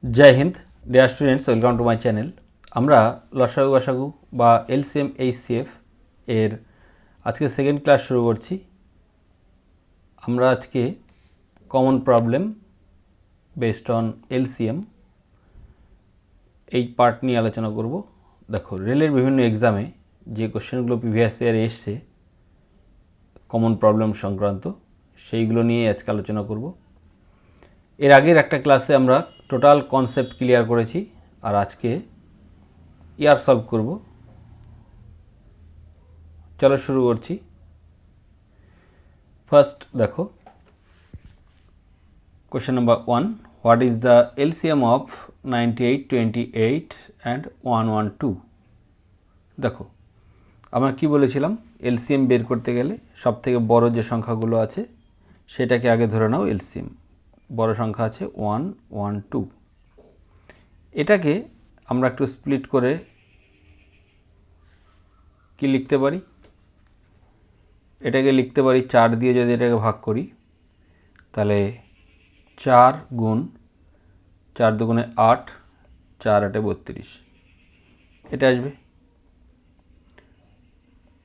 जय हिंद dear students welcome to my channel. আমরা লসাগু গসাগু বা এলসিএম এইচসিএফ এর আজকে সেকেন্ড ক্লাস শুরু করছি। আমরা আজকে common problem based on LCM এই পার্ট নিয়ে আলোচনা করব। দেখো, রেলের বিভিন্ন এক্সামে যে কোশ্চেনগুলো প্রিভিয়াস ইয়ারে এসছে কমন প্রবলেম সংক্রান্ত, সেইগুলো নিয়ে আজকে আলোচনা করব। এর আগের একটা ক্লাসে আমরা টোটাল কনসেপ্ট ক্লিয়ার করেছি, আর আজকে ইয়ার সলভ করব। চলো শুরু করছি। ফার্স্ট দেখো, question number 1, what is the LCM of 98, 28 and 112? দেখো, আমরা কি বলেছিলাম, এলসিএম বের করতে গেলে সব থেকে বড় যে সংখ্যাগুলো আছে সেটাকে আগে ধরে নাও এলসিএম। বড় সংখ্যা আছে 1, 1, 2। এটাকে আমরা একটু স্প্লিট করে কি লিখতে পারি, এটাকে লিখতে পারি 4 দিয়ে। যদি এটাকে ভাগ করি তাহলে 4 গুণ 4 দুগুণে 8, 4 8 32 এটা আসবে।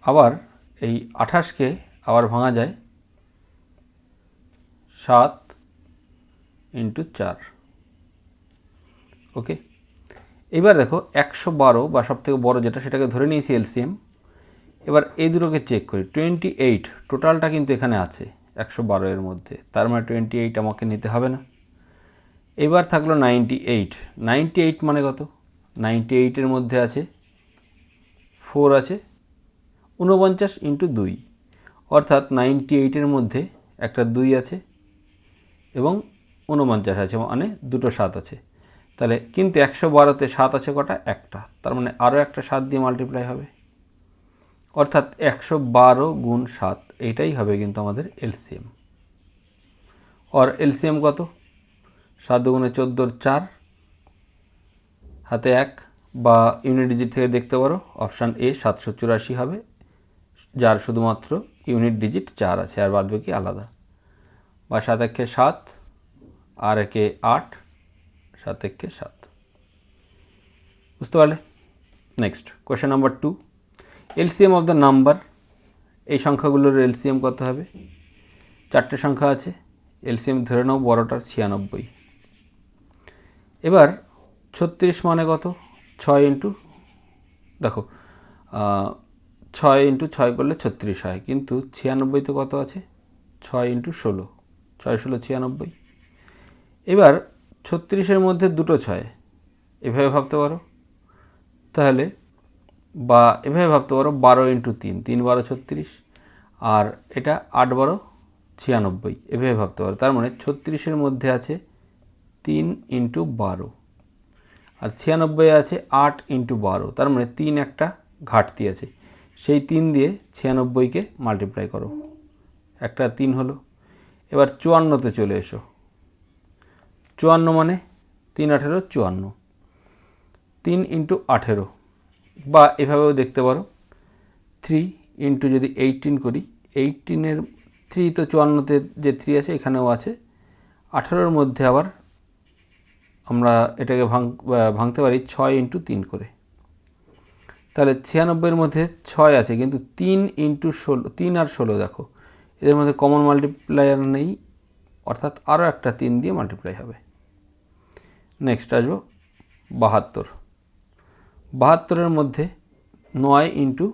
আবার এই 28কে আবার ভাঙা যায় 7 ইন্টু 4। ওকে, এবার দেখো 112 বা সবথেকে বড় যেটা, সেটাকে ধরে নিয়েছি এলসিএম। এবার এই দুটোকে চেক করি। 28 টোটালটা কিন্তু এখানে আছে 112 এর মধ্যে, তার মানে 28 আমাকে নিতে হবে না। এবার থাকলো 98। 98 মানে কত? 98 এর মধ্যে আছে 4 আছে, 49 ইন্টু 2, অর্থাৎ 98 এর মধ্যে একটা 2 আছে এবং 49 আছে, মানে দুটো 7 আছে। তাহলে কিন্তু 112তে 7 আছে কটা? একটা, তার মানে আরও একটা 7 দিয়ে মাল্টিপ্লাই হবে, অর্থাৎ 112 গুণ 7 এইটাই হবে কিন্তু আমাদের এলসিএম। আর এলসিএম কত? 7 দুগুণে 14, 4 হাতে 1, বা ইউনিট ডিজিট থেকে দেখতে পারো অপশান এ 784 হবে, যার শুধুমাত্র ইউনিট ডিজিট 4 আছে আর বাদবাকি আলাদা। বা 7 একে 7, আর একে 8, 7 একে 7। বুঝতে পারলে? Next question number 2, LCM of the number. এই সংখ্যাগুলোর এলসিএম কত হবে? 4টে সংখ্যা আছে, এলসিএম ধরে নাও বড়টার 96। এবার 36 মানে কত? 6 ইন্টু, দেখো 6 ইন্টু 6 করলে 36 হয়, কিন্তু 96 তো কত আছে? 6 ইন্টু 16, 6 16 96। এবার 36-এর মধ্যে দুটো 6, এভাবে ভাবতে পারো। তাহলে বা এভাবে ভাবতে পারো 12 ইন্টু 3, 3 12 36, আর এটা 8 12 96, এভাবে ভাবতে পারো। তার মানে 36-এর মধ্যে আছে 3 ইন্টু 12, আর 96 আছে 8 ইন্টু 12, তার মানে 3 একটা ঘাটতি আছে। সেই 3 দিয়ে 96কে মাল্টিপ্লাই করো, একটা 3 হলো। এবার 54তে চলে এসো। 54 মানে 3 18 54, 3 ইন্টু 18, বা এভাবেও দেখতে পারো 3 ইন্টু যদি 18 করি, 18-এর 3 তো 54তে যে 3 আছে এখানেও আছে। 18-এর মধ্যে আবার আমরা এটাকে ভাঙতে পারি 6 ইন্টু 3 করে। তাহলে 96-এর মধ্যে 6 আছে, কিন্তু 3 ইন্টু 16, 3 আর 16 দেখো এদের মধ্যে কমন মাল্টিপ্লায়ার নেই, অর্থাৎ আরও একটা 3 দিয়ে মাল্টিপ্লাই হবে। নেক্সট আসবো 72। 72-এর মধ্যে 9 ইন্টু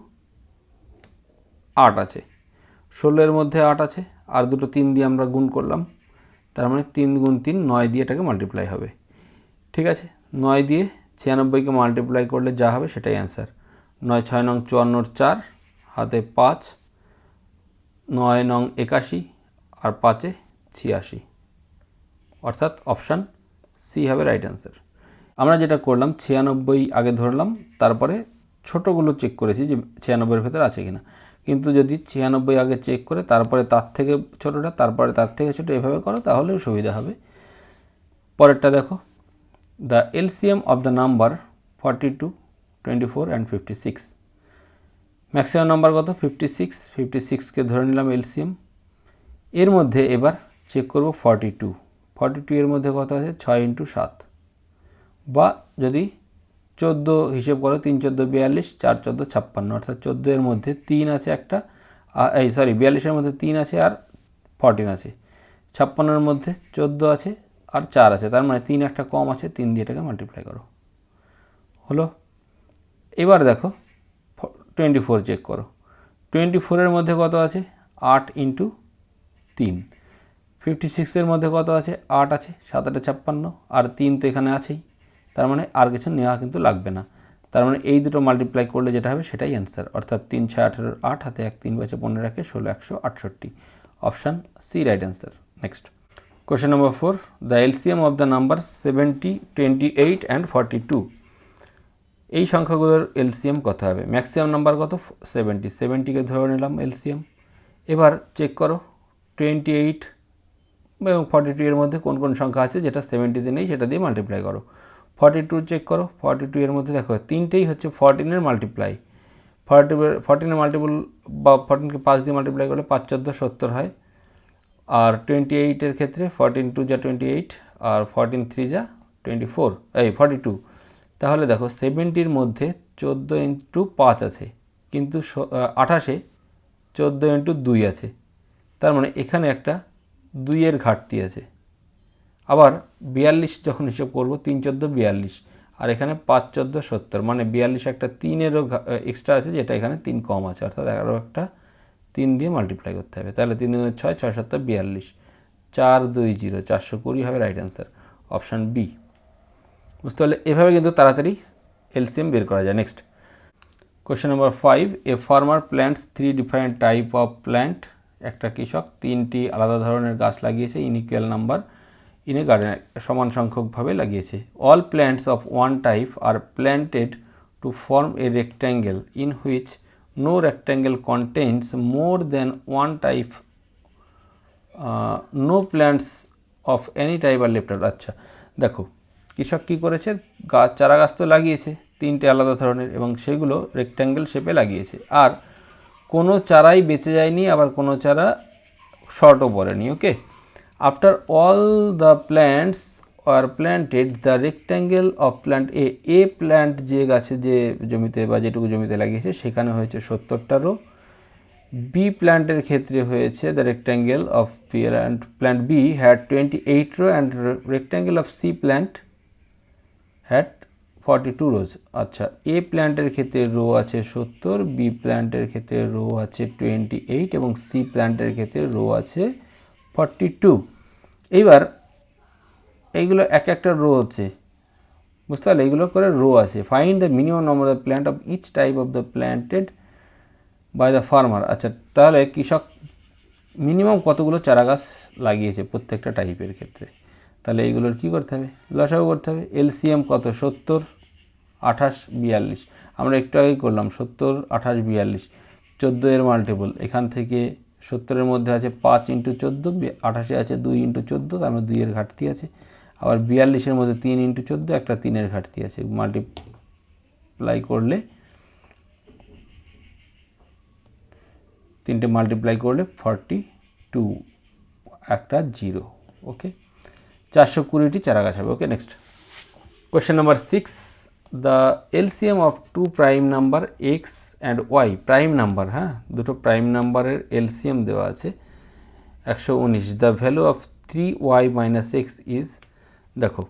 8 আছে, 16-এর মধ্যে 8 আছে, আর দুটো 3 দিয়ে আমরা গুণ করলাম, তার মানে 3 গুণ 3 9 দিয়ে এটাকে মাল্টিপ্লাই হবে। ঠিক আছে, 9 দিয়ে 96কে মাল্টিপ্লাই করলে যা হবে সেটাই অ্যান্সার। 9 6 নং 54, 4 হাতে 5, 9 নং 81, আর 5-এ 86, অর্থাৎ অপশান সি হবে রাইট অ্যান্সার। আমরা যেটা করলাম 96 আগে ধরলাম, তারপরে ছোটোগুলো চেক করেছি যে 96-এর ভেতরে আছে কিনা। কিন্তু যদি 96 আগে চেক করে তারপরে তার থেকে ছোটোটা, তারপরে তার থেকে ছোটো, এভাবে করো তাহলেও সুবিধা হবে। পরেরটা দেখো, the LCM of the number 42, 24 and 56। Maximum number কত? 56। 56কে ধরে নিলাম এলসিএম। এর মধ্যে এবার চেক করব 42। 42 এর মধ্যে কত আছে? 6 ইন্টু 7, বা যদি 14 হিসেব করো, 3 14 42, 4 14 56, অর্থাৎ 14 এর মধ্যে 3 আছে একটা, 42 মধ্যে 3 আছে আর 14 আছে, 56 মধ্যে 14 আছে আর 4 আছে, তার মানে 3 একটা কম আছে, 3 দিয়ে এটাকে মাল্টিপ্লাই করো, হলো। এবার দেখো 24 চেক করো, 24 মধ্যে কত আছে, 8 ইন্টু 3, 56 মধ্যে কত আছে, 8 আছে, 7 8 56, আর 3 তো এখানে আছেই, তার মানে আর কিছু নেওয়া কিন্তু লাগবে না, তার মানে এই দুটো মাল্টিপ্লাই করলে যেটা হবে সেটাই অ্যান্সার, অর্থাৎ 3 6 18, 8 হাতে 1 3 5 15 1 16 168, option C right answer. Next question number 4, the LCM of the number 70 28 and 42, এই সংখ্যাগুলোর এলসিএম কত হবে, ম্যাক্সিমাম নাম্বার কত 70, 70কে ধরে নিলাম এলসিএম। এবার চেক করো 28 এবং 42 এর মধ্যে কোন কোন সংখ্যা আছে যেটা 70তে নেই, সেটা দিয়ে মাল্টিপ্লাই করো। 42 চেক করো, 42 এর মধ্যে দেখো তিনটেই হচ্ছে 14 এর মাল্টিপ্লাই, 14 এর মাল্টিপল বা 14কে 5 দিয়ে মাল্টিপ্লাই করলে 5 14 70 হয়, আর 28 এর ক্ষেত্রে 14 2 যা 28 আর 14 3 যা 24 42, তাহলে দেখো 70-র মধ্যে 14 ইন্টু 5 আছে, কিন্তু 28-এ 14 ইন্টু 2 আছে, তার মানে এখানে একটা 2 এর ঘাটতি আছে। আবার 42 যখন হিসেব করবো 3 14 42, আর এখানে 5 14 70, মানে 42 একটা 3-এরও এক্সট্রা আছে, যেটা এখানে 3 কম আছে, অর্থাৎ আরও একটা 3 দিয়ে মাল্টিপ্লাই করতে হবে, তাহলে 3 2 6 6 7 42, 4 2 0 420 হবে রাইট অ্যান্সার, অপশান বি। বুঝতে পারলে এভাবে কিন্তু তাড়াতাড়ি এলসিএম বের করা যায়। Next question number 5, a farmer plants 3 different type of plant, একটা কৃষক 3টি আলাদা ধরনের গাছ লাগিয়েছে in equal number in a garden, সমান সংখ্যকভাবে লাগিয়েছে। All plants of one type are planted to form a rectangle in which no rectangle contains more than one type, no plants of any type are left out. আচ্ছা দেখো কৃষক কী করেছে, চারা গাছ তো লাগিয়েছে 3টে আলাদা ধরনের, এবং সেগুলো রেক্ট্যাঙ্গেল শেপে লাগিয়েছে, আর কোনো চারাই বেঁচে যায়নি, আবার কোনো চারা শর্টও পড়েনি। Okay, after all the plants are planted the rectangle of plant a plant যে গাছে যে জমিতে বা যেটুকু জমিতে লাগিয়েছে সেখানে হয়েছে 70টা রো, বি প্ল্যান্টের ক্ষেত্রে হয়েছে the rectangle of plant B had 28 row and rectangle of C plant had 42 rows. আচ্ছা, এ প্ল্যান্টের ক্ষেত্রে রো আছে 70, বি প্ল্যান্টের ক্ষেত্রে রো আছে 28 এবং সি প্ল্যান্টের ক্ষেত্রে রো আছে 42। এইবার এইগুলো এক একটা রো হচ্ছে, বুঝতে পারলে এইগুলো করে রো আছে। Find the minimum number of plant of each type of the planted by the farmer. আচ্ছা, তাহলে কৃষক মিনিমাম কতগুলো চারা গাছ লাগিয়েছে প্রত্যেকটা টাইপের ক্ষেত্রে, তাহলে এইগুলোর কী করতে হবে, লসাগু করতে হবে। এলসিএম কত 70 28 42, আমরা একটু আগেই করলাম 70 28 42, 14 এর মাল্টিপল, এখান থেকে 70-এর মধ্যে আছে 5 ইন্টু 14, 28-এ আছে 2 ইন্টু 14, তার মানে 2 এর ঘাটতি আছে, আবার 42-এর মধ্যে 3 ইন্টু 14 একটা 3-এর ঘাটতি আছে, মাল্টিপ্লাই করলে 3টে মাল্টিপ্লাই করলে 42 একটা 0। ওকে, 420টি চারা গাছ হবে। Okay, next question number 6, the LCM of two prime number x and y, prime number, হ্যাঁ দুটো প্রাইম নাম্বারের এলসিএম দেওয়া আছে 119, the value of 3y minus x is, দেখো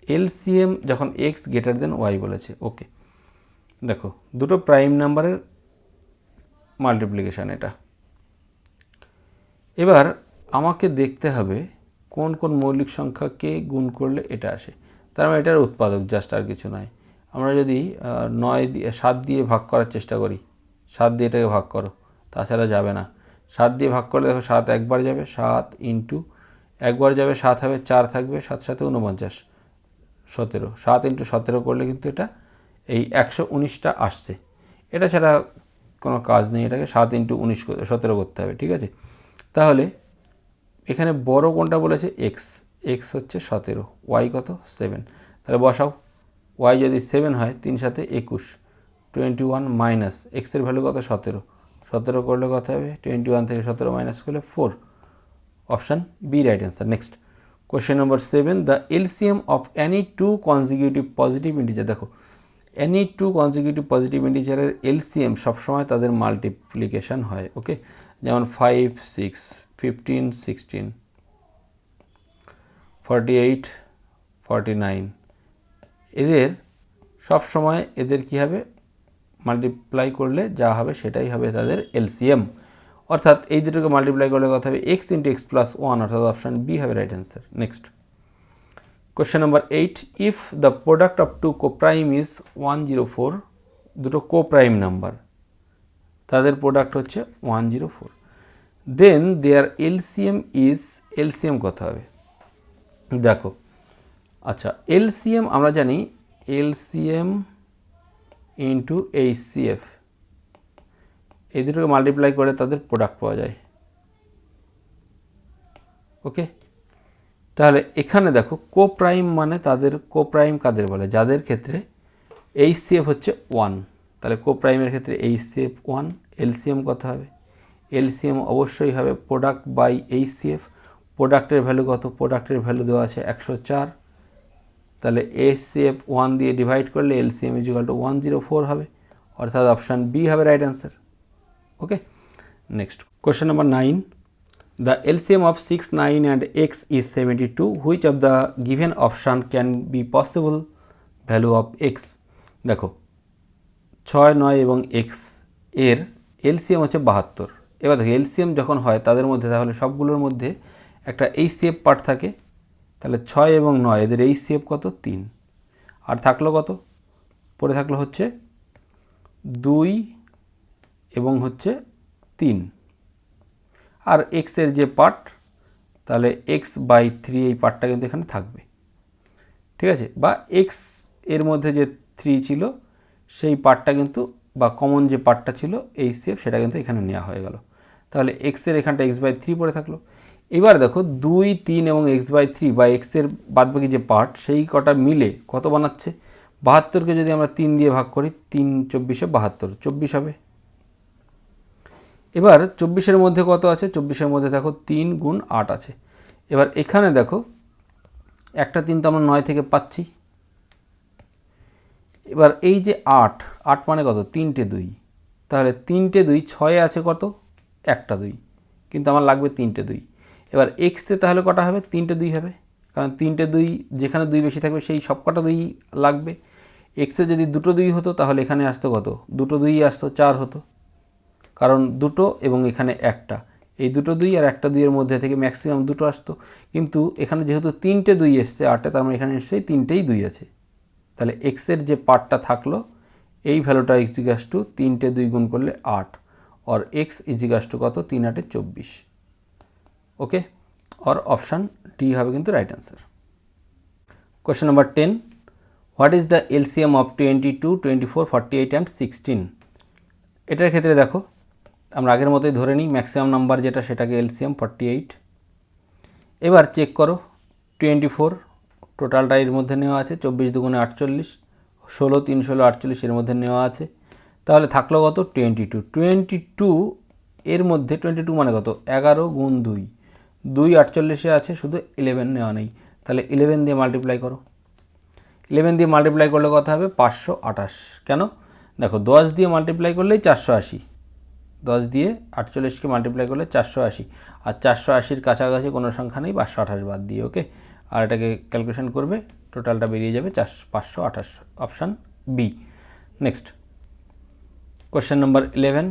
এলসিএম যখন এক্স গ্রেটার দেন ওয়াই বলেছে। ওকে, দেখো দুটো প্রাইম নাম্বারের মাল্টিপ্লিকেশান এটা, এবার আমাকে দেখতে হবে কোন কোন মৌলিক সংখ্যাকে গুণ করলে এটা আসে, তার মানে এটার উৎপাদক, জাস্ট আর কিছু নয়। আমরা যদি 7 দিয়ে ভাগ করার চেষ্টা করি, 7 দিয়ে এটাকে ভাগ করো, তাছাড়া যাবে না। 7 দিয়ে ভাগ করলে দেখো 7 একবার যাবে, 7 ইন্টু একবার যাবে 7 হবে, 4 থাকবে, 7 7 49 17, 7 ইন্টু 17 করলে কিন্তু এটা এই 119টা আসছে, এটা ছাড়া কোনো কাজ নেই, এটাকে 7 ইন্টু 19 17 করতে হবে। ঠিক আছে, তাহলে এখানে বড় কোনটা বলেছে এক্স, এক্স হচ্ছে 17, ওয়াই কত 7, তাহলে বসাও, ওয়াই যদি 7 হয় 3 সাথে 21, 21 মাইনাস এক্সের ভ্যালু কত 17, 17 করলে কত হবে 21 থেকে 17 মাইনাস করলে 4, option B right answer. Next question number 7, the LCM of any two consecutive positive integer. দেখো এনি টু কনজিকিউটিভ পজিটিভ ইন্টিজারের এলসিএম সবসময় তাদের মাল্টিপ্লিকেশন হয়। ওকে, যেমন 5, 6, 15, 16, 48, 49, এদের সবসময় এদের কী হবে, মাল্টিপ্লাই করলে যা হবে সেটাই হবে তাদের এলসিএম। অর্থাৎ এই দুটোকে মাল্টিপ্লাই করলে কথা হবে এক্স ইন্টু এক্স প্লাস 1, অর্থাৎ অপশান বি হবে right answer. Next question number 8, if the product of two coprime is 104, দুটো কোপ্রাইম নাম্বার তাদের প্রোডাক্ট হচ্ছে 104, then their LCM is, LCM কত হবে দেখো। আচ্ছা, এলসিএম আমরা জানি এলসিএম ইন্টু এইচসিএফ, এই দুটোকে মাল্টিপ্লাই করে তাদের প্রোডাক্ট পাওয়া যায়। ওকে, তাহলে এখানে দেখো কোপ্রাইম মানে তাদের কোপ্রাইম কাদের বলে, যাদের ক্ষেত্রে এইচসিএফ হচ্ছে 1, তাহলে কোপ্রাইমের ক্ষেত্রে এইচসিএফ 1, এলসিএম কত হবে, এলসিএম অবশ্যই হবে প্রোডাক্ট বাই এইচসিএফ। প্রোডাক্টের ভ্যালু কত, প্রোডাক্টের ভ্যালু দেওয়া আছে 104, তাহলে এইচসিএফ 1 দিয়ে ডিভাইড করলে এলসিএম ইজ ইকুয়াল টু 104 হবে, অর্থাৎ অপশান বি হবে right answer. Okay, next question number 9, the LCM of 6, 9 and x is 72. Which of the given option can be possible value of x? দেখো 6, 9 এবং x এর LCM হচ্ছে 72। এবার দেখো LCM যখন হয় তাদের মধ্যে, তাহলে সবগুলোর মধ্যে একটা HCF পার্ট থাকে, তাহলে 6 এবং 9 এদের HCF কত, 3, আর থাকলো কত, পরে থাকলো হচ্ছে 2 এবং হচ্ছে 3, আর এক্সের যে পার্ট, তাহলে x/3 এই পার্টটা কিন্তু এখানে থাকবে, ঠিক আছে, বা এক্স এর মধ্যে যে 3 ছিল সেই পার্টটা কিন্তু, বা কমন যে পার্টটা ছিল এইচসিএফ, সেটা কিন্তু এখানে নেওয়া হয়ে গেল। তাহলে এক্সের এখানটা x/3 পড়ে থাকলো। এবার দেখো 2, 3 এবং x/3 বা এক্সের বাদবাকি যে পার্ট, সেই কটা মিলে কত বানাচ্ছে, 72কে যদি আমরা 3 দিয়ে ভাগ করি, 3 24 72, 24 হবে। এবার 24-এর মধ্যে কত আছে, 24-এর মধ্যে দেখো 3 গুণ 8 আছে। এবার এখানে দেখো একটা 3 তো আমরা 9 থেকে পাচ্ছি। এবার এই যে 8 মানে কত, 3টে 2, তাহলে 3টে 2, 6 আছে কত, একটা 2, কিন্তু আমার লাগবে 3টে 2। এবার এক্সে তাহলে কটা হবে, 3টে 2 হবে, কারণ 3টে 2, যেখানে 2 বেশি থাকবে সেই সব কটা 2 লাগবে। এক্সে যদি দুটো 2 হতো তাহলে এখানে আসতো কত, দুটো 2 আসতো, 4 হতো, কারণ দুটো এবং এখানে একটা, এই দুটো 2 আর একটা 2 এর মধ্যে থেকে ম্যাক্সিমাম দুটো আসতো, কিন্তু এখানে যেহেতু 3টে 2 এসছে 8-এ, তার মানে এখানে নিশ্চয়ই 3টেই 2 আছে। তাহলে এক্সের যে পার্টটা থাকলো, এই ভ্যালুটা ইজিকাস টু 3টে 2 গুণ করলে 8, और এক্স ইজিকাস টু কত, 3 8 24। ওকে, और অপশান ডি হবে কিন্তু right answer. Question number 10, what is the LCM of 22, 24, 48 and 16? এটার ক্ষেত্রে দেখো আমরা আগের মতোই ধরে নিই, ম্যাক্সিমাম নাম্বার যেটা সেটাকে এলসিএম 48। এবার চেক করো 24 টোটালটা এর মধ্যে নেওয়া আছে, 24 দুগুণে 48, 16 3 16 48 এর মধ্যে নেওয়া আছে, তাহলে থাকলো কত, 22। 22 এর মধ্যে 22 মানে কত, 11 গুণ 2, 2 48-এ আছে, শুধু 11 নেওয়া নেই, তাহলে 11 দিয়ে মাল্টিপ্লাই করো। 11 দিয়ে মাল্টিপ্লাই করলে কত হবে, 528। কেন, দেখো 10 দিয়ে মাল্টিপ্লাই করলেই 480, 10 দিয়ে 48কে মাল্টিপ্লাই করলে 480, আর 480-র কাছাকাছি কোনো সংখ্যা নেই 528 বাদ দিয়ে। ওকে, আর এটাকে ক্যালকুলেশন করবে, টোটালটা বেরিয়ে যাবে 528, option B. Next question number 11,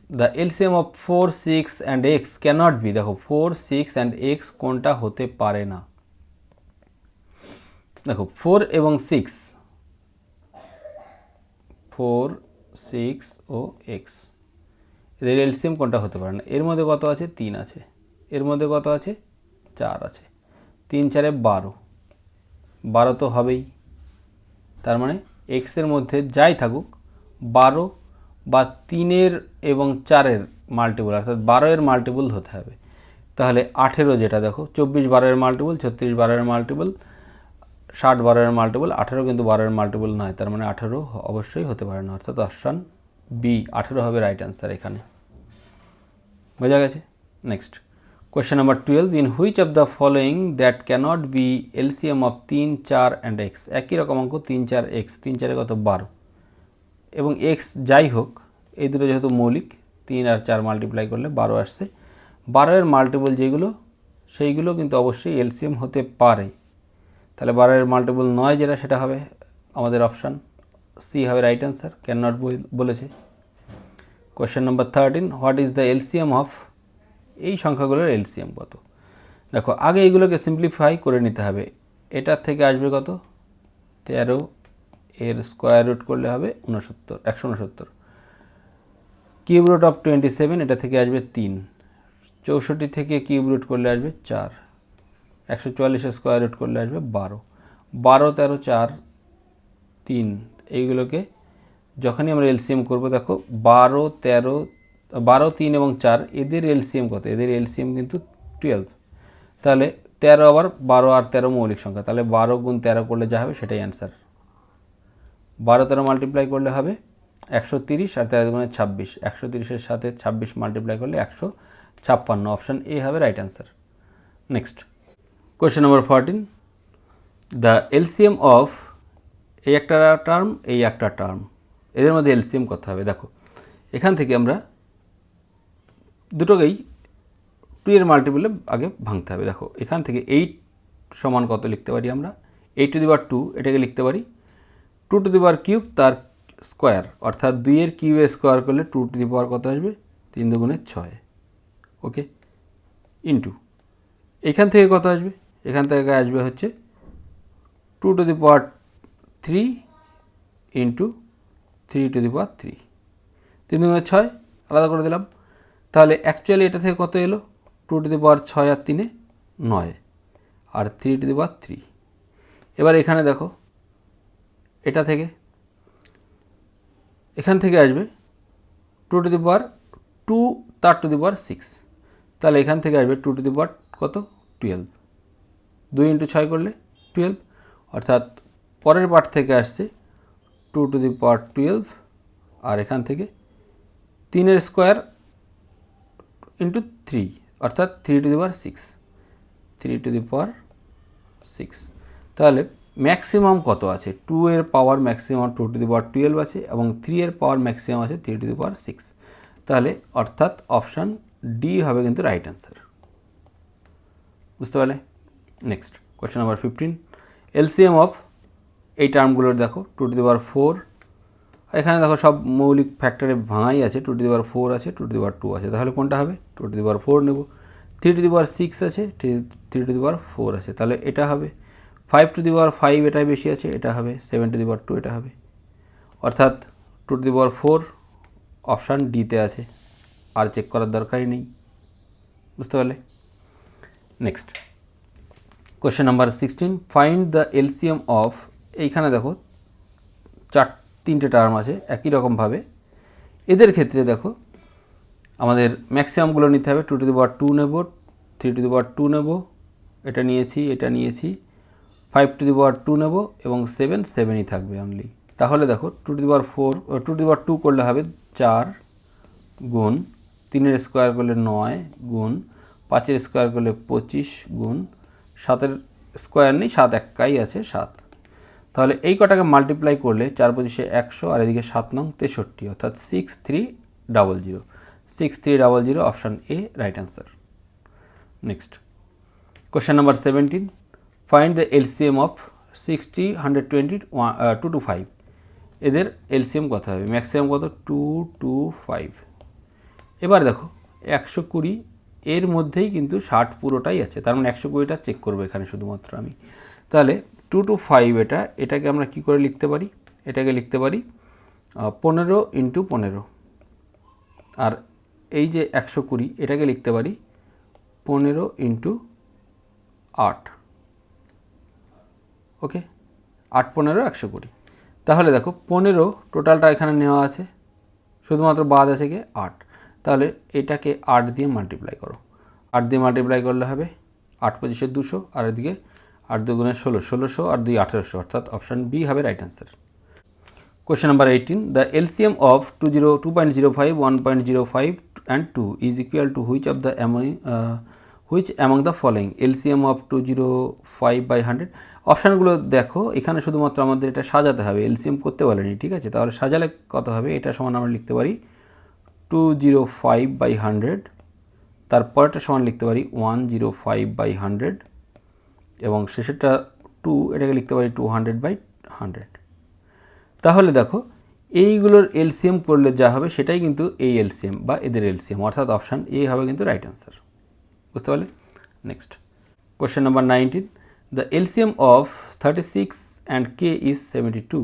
the LCM of 4, 6 and X cannot be. দেখো 4, 6 অ্যান্ড এক্স কোনটা হতে পারে না, দেখো 4 এবং 6, 4, 6 ও এক্স, এদের এলসিএম কোনটা হতে পারে না। এর মধ্যে কত আছে, 3 আছে, এর মধ্যে কত আছে, 4 আছে, 3 4 12, 12 তো হবেই, তার মানে এক্সের মধ্যে যাই থাকুক 12 বা 3 এবং 4 মাল্টিপল, অর্থাৎ 12 মাল্টিপল হতে হবে। তাহলে 18 যেটা দেখো, 24 12 মাল্টিপল, 36 12 মাল্টিপল, 60 12 মাল্টিপল, 18 কিন্তু 12 মাল্টিপল নয়, তার মানে 18 অবশ্যই হতে পারে না, অর্থাৎ অপশান বি 18 হবে রাইট অ্যান্সার এখানে। বোঝা গেছে। Next Question number 12, in which of the following that cannot be LCM of 3, 4 and x? একই রকম অঙ্ক 3, 4 x, 3, 4 কত 12 এবং x যাই হোক এই দুটো যেহেতু মৌলিক 3 আর 4 মাল্টিপ্লাই করলে 12 আসছে। 12 এর মাল্টিপল যেগুলো সেইগুলো কিন্তু অবশ্যই LCM হতে পারে। তাহলে 12 এর মাল্টিপল 9 যেটা সেটা হবে আমাদের অপশান সি হবে রাইট অ্যান্সার, ক্যান নট বলেছে। Question number 13, what is the LCM of, এই সংখ্যাগুলোর LCM কত? দেখো আগে এইগুলোকে সিম্পলিফাই করে নিতে হবে। এটার থেকে আসবে কত 13, এর স্কোয়ার রুট করলে হবে 169, কিউব রুট অফ 27, এটা থেকে আসবে 3, 64 থেকে কিউব রুট করলে আসবে 4, 144 স্কোয়ার রুট করলে আসবে 12, 12, 13, 4, 3, এইগুলোকে যখনই আমরা LCM করব দেখো 12, 13, 12, 3 এবং 4 এদের LCM কত? এদের LCM কিন্তু 12। তাহলে 13 আবার 12 আর 13 মৌলিক সংখ্যা, তাহলে 12 গুণ 13 করলে যা হবে সেটাই অ্যান্সার। 12, 13 মাল্টিপ্লাই করলে হবে 130 আর 13 গুণে 26, 130-এর সাথে 26 মাল্টিপ্লাই করলে 156, অপশান এ হবে right answer. Next question number 14, the LCM of, এই একটা টার্ম এই একটা টার্ম, এদের মধ্যে LCM কত হবে? দেখো এখান থেকে আমরা দুটোকেই 2 এর মাল্টিপলে আগে ভাঙতে হবে। দেখো এখান থেকে 8 সমান কত লিখতে পারি আমরা? 8 টু দি পাওয়ার 2, এটাকে লিখতে পারি 2 টু দি পাওয়ার কিউব তার স্কোয়ার, অর্থাৎ 2 এর কিউবে স্কোয়ার করলে 2 টু দি পাওয়ার কত আসবে? 3 দুগুণে 6, ওকে, ইন্টু এখান থেকে কত আসবে? এখান থেকে আসবে হচ্ছে 2 to the power 3 into 3 to the power 3, 3 দুগুণে 6, আলাদা করে দিলাম। তাহলে অ্যাকচুয়ালি এটা থেকে কত এলো? 2 to the power 6 R 3 9, R 3 to the power 3। এবার এখানে দেখো এটা থেকে এখান থেকে আসবে 2 টু দি পাওয়ার 2 তার টু দি পাওয়ার 6, তাহলে এখান থেকে আসবে 2 টু দি পাওয়ার কত? 12, 2 ইন্টু 6 করলে 12, অর্থাৎ পরের পার্ট থেকে আসছে 2 টু দি পাওয়ার 12, আর এখান থেকে 3 স্কোয়ার ইন্টু 3, অর্থাৎ 3 to the power 6, 3 to the পাওয়ার 6। তাহলে ম্যাক্সিমাম কত আছে? 2 এর পাওয়ার ম্যাক্সিমাম 2 টু দি পাওয়ার 12 আছে এবং 3 এর পাওয়ার ম্যাক্সিমাম আছে 3 টু দি পাওয়ার 6, তাহলে অর্থাৎ অপশান ডি হবে কিন্তু রাইট অ্যান্সার। বুঝতে পারলে? Next question number 15, LCM of, এই টার্মগুলোর দেখো 2 টু দি পাওয়ার 4, এখানে দেখো সব মৌলিক ফ্যাক্টরে ভাঙাই আছে, 2 টু দি পাওয়ার 4 আছে, 2 টু দি পাওয়ার 2 আছে, তাহলে কোনটা হবে? 2 টু দি পাওয়ার 4 নেব। 3 টু দি পাওয়ার 6 আছে, 3 টু দি পাওয়ার 4 আছে, তাহলে এটা হবে। 5 টু দি পাওয়ার 5 এটাই বেশি আছে, এটা হবে। 7 টু দি পাওয়ার 2 এটা হবে, অর্থাৎ 2 টু দি পাওয়ার 4 অপশান ডিতে আছে, আর চেক করার দরকারই নেই। বুঝতে পারলে? Next question number 16, find the LCM of, এইখানে দেখো 3টে টার্ম আছে একই রকমভাবে, এদের ক্ষেত্রে দেখো আমাদের ম্যাক্সিমামগুলো নিতে হবে। 2 টু দি পাওয়ার 2 নেব, 3 টু দি পাওয়ার 2 নেব, এটা নিয়েছি, এটা নিয়েছি, 5 টু দি পাওয়ার 2 নেব এবং 7ই থাকবে অনলি। তাহলে দেখো 2 to the power 4, 2 to the পাওয়ার 2 করলে হবে 4 গুণ 3 এর স্কোয়ার করলে 9 গুণ 5 এর স্কোয়ার করলে 25 গুণ 7 এর স্কোয়ার নেই, 7 একাই আছে 7, তাহলে এই কটাকে মাল্টিপ্লাই করলে 4 25 100 আর এদিকে 7 নং 63, অর্থাৎ 6300, 6300, option A right answer. Next question number 17, find the LCM of 60, 120, 2 to 5, এদের LCM কত হবে? ম্যাক্সিমাম কত? 2 to 5। এবার দেখো 120 এর মধ্যেই কিন্তু 60 পুরোটাই আছে, তার মানে 120টা চেক করবো এখানে শুধুমাত্র আমি। তাহলে 2 to 5 এটাকে আমরা কি করে লিখতে পারি? এটাকে লিখতে পারি 15 ইন্টু 15, আর এই যে 120 এটাকে লিখতে পারি 15 ইন্টু 8, ওকে, 8 15 120। তাহলে দেখো 15 টোটালটা এখানে নেওয়া আছে, শুধুমাত্র বাদ আছে কি 8, তাহলে এটাকে 8 দিয়ে মাল্টিপ্লাই করো, 8 দিয়ে মাল্টিপ্লাই করলে হবে 8 25 200, আর এদিকে 8 2 গুণে 16, 1600 আর 2 1800, অর্থাৎ অপশান বি হবে right answer. Question number 18, the LCM of 2.05, 1.05 and 2 is equal to which of the which among the following LCM of 205/100। অপশানগুলো দেখো, এখানে শুধুমাত্র আমাদের এটা সাজাতে হবে, এলসিএম করতে বলেনি, ঠিক আছে। তাহলে সাজালে কত হবে, এটা সমান আমরা লিখতে পারি 205/100, তারপরটা সমান লিখতে পারি 105/100 এবং শেষেরটা 2, এটাকে লিখতে পারি 200/100। তাহলে দেখো এইগুলোর এলসিএম করলে যা হবে সেটাই কিন্তু এই এলসিএম বা এদের এলসিএম, অর্থাৎ অপশান এ হবে কিন্তু রাইট অ্যান্সার। বুঝতে পারলে? Next question number 19, the LCM of 36 and K is 72,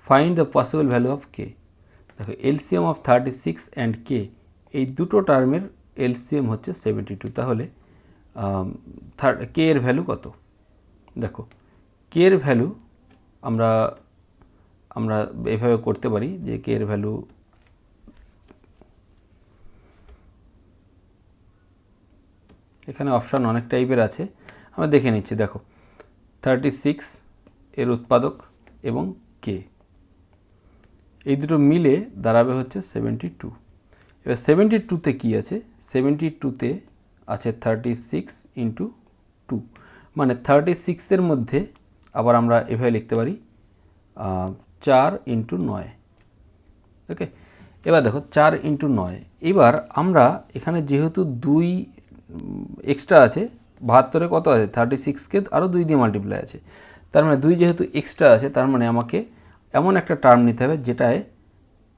find the possible value of K. দেখো এলসিএম অফ 36 অ্যান্ড কে, এই দুটো টার্মের এলসিএম হচ্ছে 72, তাহলে কে এর ভ্যালু কত? দেখো কে এর ভ্যালু আমরা এভাবে করতে পারি যে কে এর ভ্যালু এখানে অপশান অনেক টাইপের আছে, আমরা দেখে নিচ্ছি। দেখো 36 এর উৎপাদক এবং কে, এই দুটো মিলে দাঁড়াবে হচ্ছে 72। এবার 72তে কী আছে, 72তে আছে 36 × 2, মানে 36-এর মধ্যে আবার আমরা এভাবে লিখতে পারি 4 × 9। ওকে, এবার দেখো 4 × 9, এবার আমরা এখানে যেহেতু 2 এক্সট্রা আছে, 72-এ কত আছে, 36কে আরও 2 দিয়ে মাল্টিপ্লাই আছে, তার মানে 2 যেহেতু এক্সট্রা আছে, তার মানে আমাকে এমন একটা টার্ম নিতে হবে যেটায়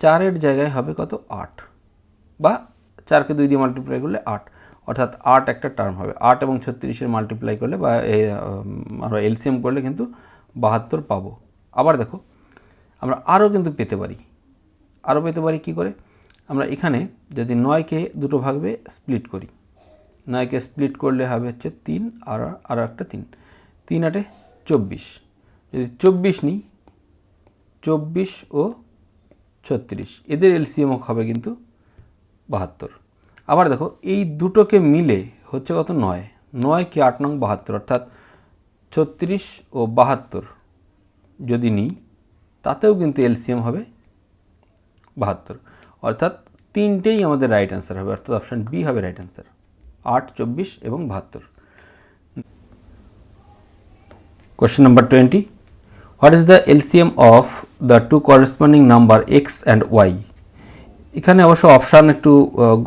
4-এর জায়গায় হবে কত, 8, বা 4কে 2 দিয়ে মাল্টিপ্লাই করলে 8, অর্থাৎ 8 একটা টার্ম হবে। 8 এবং 36-এর মাল্টিপ্লাই করলে বা আমরা এলসিএম করলে কিন্তু 72 পাবো। আবার দেখো আমরা আরও কিন্তু পেতে পারি, কী করে, আমরা এখানে যদি 9কে দুটো ভাগে স্প্লিট করি, 9কে স্প্লিট করলে হবে হচ্ছে 3 আর একটা 3, 3 8 24, যদি 24 নিই, 24 ও 36 এদের এলসিএম হবে কিন্তু 72। আবার দেখো এই দুটোকে মিলে হচ্ছে কত, 9, 9 কি 8 নং 72, অর্থাৎ 36 ও 72 যদি নিই তাতেও কিন্তু এলসিএম হবে 72, অর্থাৎ তিনটেই আমাদের রাইট অ্যান্সার হবে, অর্থাৎ অপশান বি হবে রাইট অ্যান্সার, 8, 24 এবং 72। Question number 20, what is the LCM of the two corresponding number x and Y. এখানে অবশ্য অপশান একটু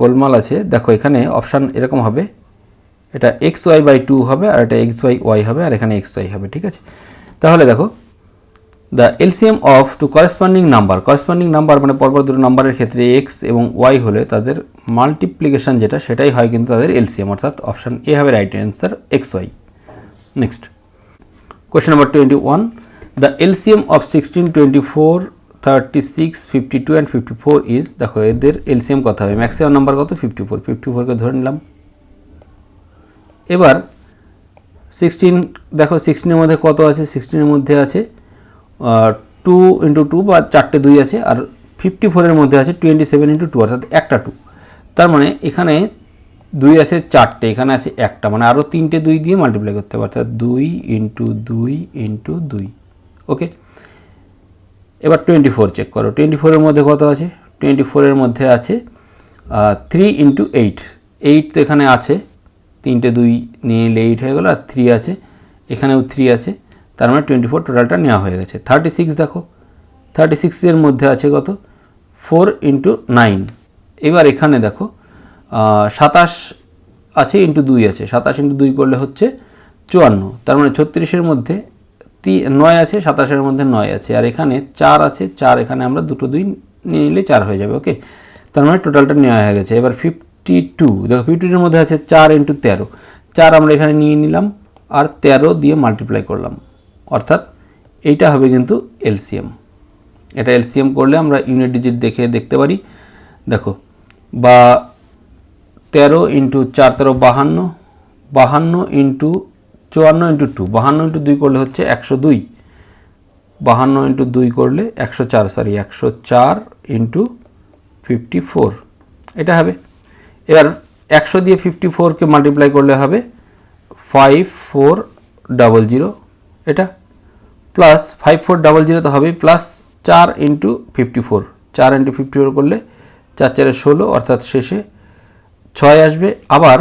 গোলমাল আছে। দেখো এখানে অপশান এরকম হবে, এটা xy/2 হবে আর এটা xy হবে আর এখানে xy হবে, ঠিক আছে। তাহলে দেখো the LCM of two corresponding number মানে পরপর দুটো নাম্বারের ক্ষেত্রে এক্স এবং ওয়াই হলে তাদের মাল্টিপ্লিকেশন যেটা সেটাই হয় কিন্তু তাদের এলসিএম, অর্থাৎ অপশান এ হবে right answer, xy। Next question number 21, the LCM of 16, 24, 36, 52 and 54 is, দেখো এদের এলসিএম কত হবে, ম্যাক্সিমাম নাম্বার কত, 54কে ধরে নিলাম। এবার 16, দেখো 16-এর মধ্যে কত আছে, 16-এর মধ্যে আছে 2 × 2 বা 4টে 2 আছে, আর 54-এর মধ্যে আছে 27 × 2, অর্থাৎ একটা 2, তার মানে এখানে 2 আছে 4টে, এখানে আছে একটা, মানে আরও 3টে 2 দিয়ে মাল্টিপ্লাই করতে হবে, অর্থাৎ 2 × 2 × 2। ওকে, এবার 24 চেক করো, 24-এর মধ্যে কত আছে, 24-এর মধ্যে আছে 3 × 8, 8 তো এখানে আছে, 3টে 2 নিয়ে নিলে 8 হয়ে গেল, আর 3 আছে, এখানেও 3 আছে, তার মানে 24 টোটালটা নেওয়া হয়ে গেছে। 36 দেখো, 36-এর মধ্যে আছে কত, 4 × 9, এবার এখানে দেখো 27 আছে × 2 আছে, 27 × 2 করলে হচ্ছে 54, তার মানে 36-এর মধ্যে 9 আছে, 27-এর মধ্যে 9 আছে, আর এখানে 4 আছে, 4 এখানে আমরা দুটো 2 নিয়ে নিলে 4 হয়ে যাবে। ওকে, তার মানে টোটালটা নেওয়া হয়ে গেছে। এবার 52, দেখো 52-এর মধ্যে আছে 4 × 13, 4 আমরা এখানে নিয়ে নিলাম আর 13 দিয়ে মাল্টিপ্লাই করলাম, অর্থাৎ এইটা হবে কিন্তু এলসিএম। এটা এলসিএম করলে আমরা ইউনিট ডিজিট দেখতে পারি। দেখো বা 13 × 4 13 52, 52 × 54 × 2, 52 × 2 করলে হচ্ছে 102, 52 × 2 করলে 104, সরি 104 × 54 এটা হবে। এবার 100 দিয়ে 54কে মাল্টিপ্লাই করলে হবে 5400, এটা প্লাস 5400 তো হবে, প্লাস 4 × 54, 4 × 54 করলে 4 4 16, অর্থাৎ শেষে 6 আসবে। আবার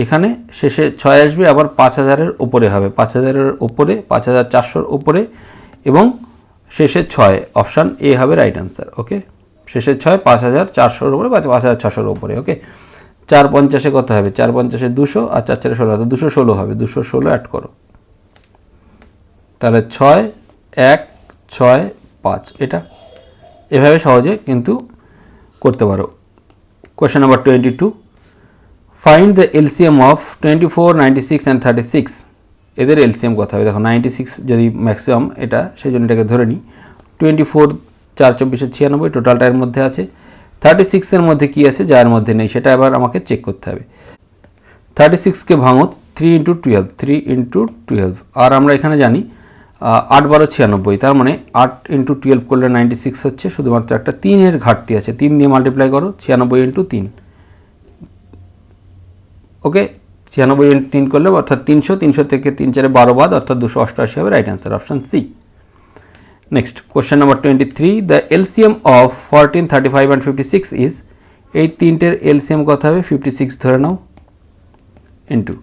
এখানে শেষে 6 আসবে, আবার 5000-এর উপরে হবে, 5000-এর উপরে, 5400-র উপরে এবং শেষে 6, অপশান এ হবে রাইট অ্যান্সার। ওকে, শেষে 6, 5400-র উপরে বা 5600-র উপরে। ওকে, 4×50 কত হবে? 4×50 200 আর 4×4 16, তো 216 হবে, 216 অ্যাড করো, তাহলে 6 1 6 5। এটা এভাবে সহজে কিন্তু করতে পারো। Question number 22, find the LCM of 24, 96 and 36। এদের এলসিএম কত হবে? দেখো 96 যদি ম্যাক্সিমাম, এটা সেই জন্য এটাকে ধরে নিই। 24 4 24 96, টোটালটা এর মধ্যে আছে। 36-এর মধ্যে কি আছে যার মধ্যে নেই, সেটা এবার আমাকে চেক করতে হবে। 36কে ভাঙো 3 × 12, 3 × 12, আর আমরা এখানে জানি 8 12 96, তার মানে 8 × 12 করলে 96 হচ্ছে, শুধুমাত্র একটা 3-এর ঘাটতি আছে, 3 দিয়ে মাল্টিপ্লাই করো, 96 × 3। ওকে, 96 × 3 করলে অর্থাৎ 300, 300 থেকে 3 4 12 বাদ, অর্থাৎ 288 হবে right answer, option C. Next question number 23, the LCM of 14, 35 and 56 is. এই তিনটের এলসিএম কত হবে? 56 ধরে নাও, ইন্টু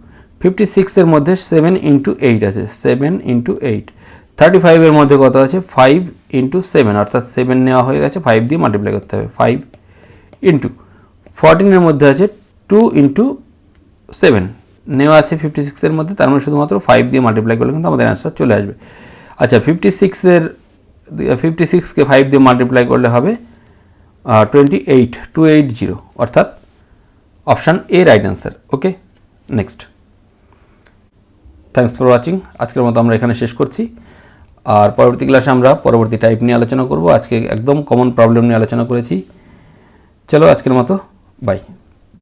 56-এর মধ্যে 7 × 8 আছে, 7 × 8। 35-এর মধ্যে কত আছে? 5 × 7, অর্থাৎ 7 নেওয়া হয়ে গেছে, 5 দিয়ে মাল্টিপ্লাই করতে হবে, 5 ইন্টু 14-এর মধ্যে আছে 2 × 7 নেওয়া আছে 56-এর মধ্যে, তার মানে শুধুমাত্র 5 দিয়ে মাল্টিপ্লাই করলে কিন্তু আমাদের অ্যান্সার চলে আসবে। আচ্ছা, 56কে 5 দিয়ে মাল্টিপ্লাই করলে হবে 28, 280, অর্থাৎ option A right answer. Okay, next. Thanks for watching. আজকের মতো আমরা এখানে শেষ করছি, আর পরবর্তী ক্লাসে আমরা পরবর্তী টাইপ নিয়ে আলোচনা করব। আজকে একদম কমন প্রবলেম নিয়ে আলোচনা করেছি। চলো আজকের মতো বাই।